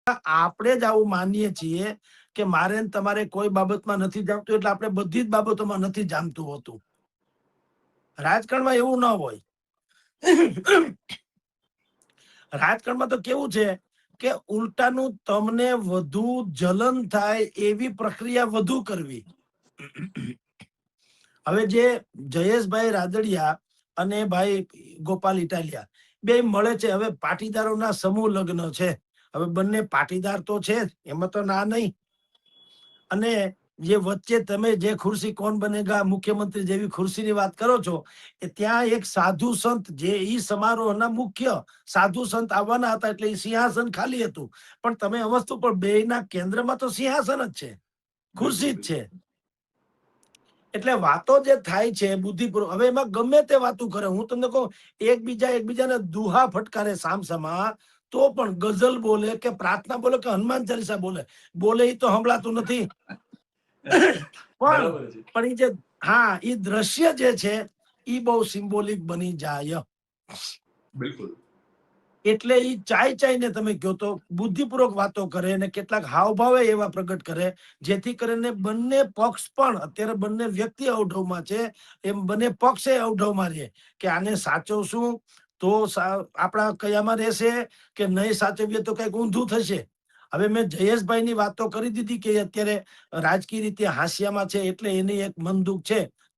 આપણે જ આવું માનીએ છીએ કે મારે તમારે કોઈ બાબતમાં નથી જામતું એટલે આપણે બધી જ બાબતોમાં નથી જામતું હોતું. રાજકારણમાં એવું ન હોય. રાજકારણમાં તો કેવું છે કે ઉલટાનું તમને વધુ જલન થાય એવી પ્રક્રિયા વધુ કરવી. હવે જે જયેશભાઈ રાદડિયા અને ભાઈ ગોપાલ ઇટાલિયા બે મળે છે. હવે પાટીદારોના સમૂહ લગ્ન છે. હવે બંને પાટીદાર તો છે જ, એમાં તો ના નહીં. અને જે વચ્ચે તમે જે ખુરશી કોણ બનેગા મુખ્યમંત્રી જેવી ખુરશીની વાત કરો છો, એ ત્યાં એક સાધુ સંત જે ઈ સમારોહના મુખ્ય સાધુ સંત આવવાના હતા એટલે એ સિંહાસન ખાલી હતું. પણ તમે આ વસ્તુ પર બેયના કેન્દ્રમાં તો સિંહાસન જ છે, ખુરશી જ છે. એટલે વાતો જે થાય છે બુદ્ધિપૂર્વક, હવે એમાં ગમે તે વાતો કરે. હું તમને કહું, એકબીજાને દુહા ફટકારે સામસામા, તો પણ ગઝલ બોલે કે પ્રાર્થના બોલે કે હનુમાન ચાલીસા બોલે એ તો સંભળાતું નથી. પણ એ જે એ દ્રશ્ય જે છે એ બહુ સિમ્બોલિક બની જાય. બિલકુલ. એટલે એ ચાઈને તમે કહો તો બુદ્ધિપૂર્વક વાતો કરે અને કેટલાક હાવભાવે એવા પ્રગટ કરે જેથી કરીને બંને પક્ષ પણ, અત્યારે બંને વ્યક્તિ અવઢવમાં છે, એમ બંને પક્ષે અવઢવમાં રહે કે આને સાચવશું તો આપણા કયામાં રહેશે કે નહીં સાચવીએ તો કઈક ઊંધું થશે. હવે મેં જયેશભાઈની વાતો કરી દીધી કે અત્યારે રાજકીય રીતે હાસ્યામાં છે એટલે એની એક મન દુઃખ છે.